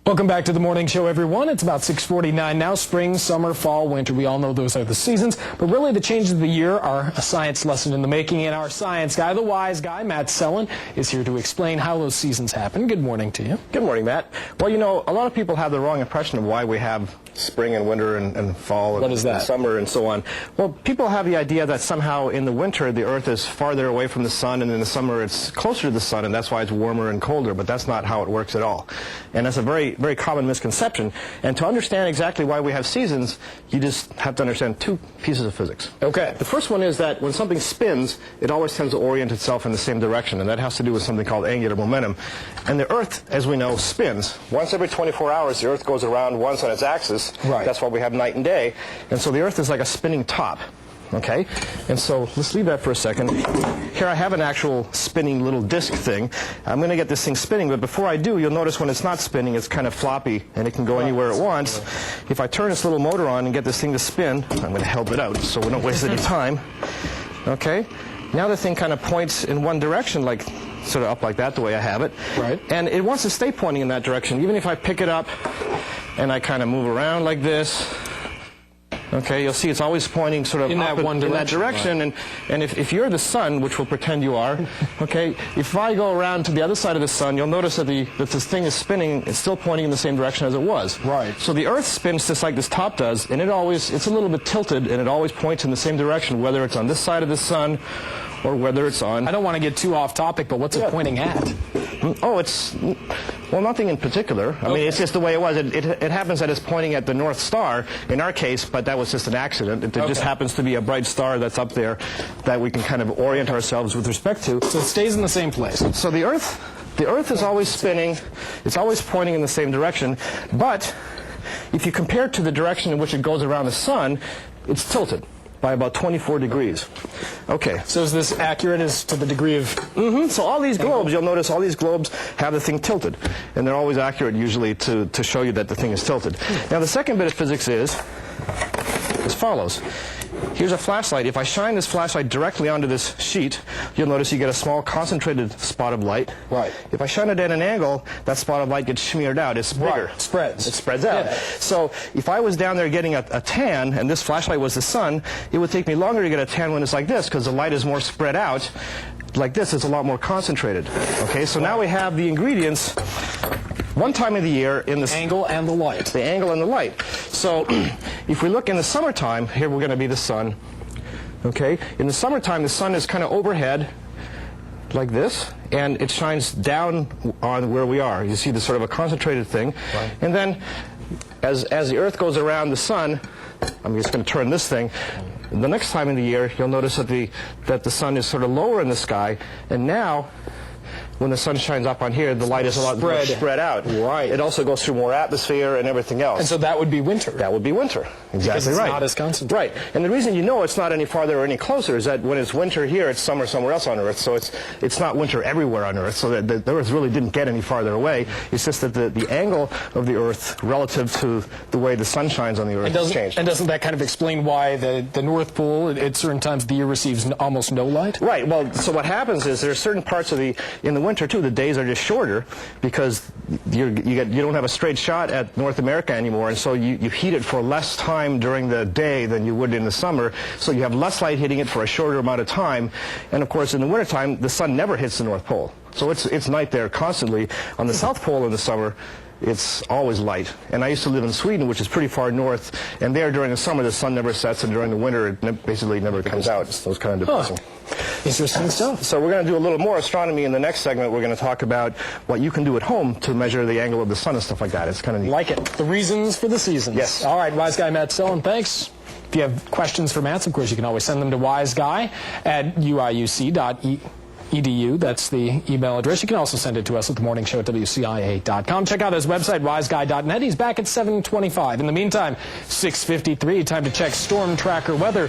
Welcome back to the morning show, everyone. It's about 6:49 now. Spring, summer, fall, winter. We all know those are the seasons. But really, the changes of the year are a science lesson in the making. And our science guy, the wise guy, Matt Sellen, is here to explain how those seasons happen. Good morning to you. Good morning, Matt. Well, you know, a lot of people have the wrong impression of why we have spring and winter and fall and summer and so on. Well, people have the idea that somehow in the winter the Earth is farther away from the sun, and in the summer it's closer to the sun, and that's why it's warmer and colder. But that's not how it works at all. And that's a very, very common misconception. And to understand exactly why we have seasons, you just have to understand two pieces of physics. Okay. The first one is that when something spins, it always tends to orient itself in the same direction, and that has to do with something called angular momentum. And the Earth, as we know, spins. Once every 24 hours, the Earth goes around once on its axis. Right. That's why we have night and day. And so the Earth is like a spinning top. Okay? And so let's leave that for a second. Here I have an actual spinning little disc thing. I'm going to get this thing spinning, but before I do, you'll notice when it's not spinning, it's kind of floppy, and it can go anywhere it wants. If I turn this little motor on and get this thing to spin, I'm going to help it out so we don't waste any time. Okay? Now the thing kind of points in one direction, like sort of up like that, the way I have it. Right. And it wants to stay pointing in that direction, even if I pick it up and I kind of move around like this. Okay, you'll see it's always pointing sort of in that direction. Right. And if you're the sun, which we'll pretend you are, okay, if I go around to the other side of the sun, you'll notice that this thing is spinning, it's still pointing in the same direction as it was. Right. So the Earth spins just like this top does, and it's a little bit tilted, and it always points in the same direction, whether it's on this side of the sun or whether it's on... I don't want to get too off topic, but what's it pointing at? Oh, well, nothing in particular. I mean, it's just the way it was. It happens that it's pointing at the North Star in our case, but that was just an accident. It just happens to be a bright star that's up there that we can kind of orient ourselves with respect to. So it stays in the same place. So the Earth is always spinning. It's always pointing in the same direction. But if you compare it to the direction in which it goes around the sun, it's tilted by about 24 degrees. Okay. So is this accurate as to the degree of... So all these globes, you'll notice all these globes have the thing tilted. And they're always accurate usually to show you that the thing is tilted. Now the second bit of physics is as follows. Here's a flashlight. If I shine this flashlight directly onto this sheet, you'll notice you get a small concentrated spot of light. Right. If I shine it at an angle, that spot of light gets smeared out. It's bigger. Right. Spreads. It spreads out. Yeah. So if I was down there getting a tan, and this flashlight was the sun, it would take me longer to get a tan when it's like this, because the light is more spread out. Like this, it's a lot more concentrated. Okay, so now we have the ingredients one time of the year in the angle and the light. The angle and the light. So if we look in the summertime, here we're going to be the sun. Okay, in the summertime, the sun is kind of overhead like this, and it shines down on where we are. You see this sort of a concentrated thing. Right. And then as the Earth goes around the sun, I'm just going to turn this thing. The next time in the year, you'll notice that the sun is sort of lower in the sky, and now when the sun shines up on here, the light is a lot more spread out. Right. It also goes through more atmosphere and everything else. And so that would be winter. That would be winter. Exactly because it's right. not as concentrated. Right. And the reason you know it's not any farther or any closer is that when it's winter here, it's summer somewhere else on Earth. So it's not winter everywhere on Earth. So that the Earth really didn't get any farther away. It's just that the angle of the Earth relative to the way the sun shines on the Earth has changed. And doesn't that kind of explain why the North Pole at certain times of the year receives almost no light? Right. Well, so what happens is there are certain parts of in the winter too, the days are just shorter because you don't have a straight shot at North America anymore, and so you heat it for less time during the day than you would in the summer, so you have less light hitting it for a shorter amount of time. And of course in the wintertime the sun never hits the North Pole, so it's night there constantly. On the South Pole in the summer it's always light. And I used to live in Sweden, which is pretty far north, and there during the summer the sun never sets, and during the winter it basically never comes out. It's those kind of depressing. Interesting stuff. So we're going to do a little more astronomy in the next segment. We're going to talk about what you can do at home to measure the angle of the sun and stuff like that. It's kind of neat. Like it. The reasons for the seasons. Yes. All right, Wise Guy Matt Sellen, thanks. If you have questions for Matt, of course, you can always send them to wiseguy@uiuc.edu. That's the email address. You can also send it to us at themorningshow@wcia.com. Check out his website, wiseguy.net. He's back at 7:25. In the meantime, 6:53, time to check Storm Tracker weather.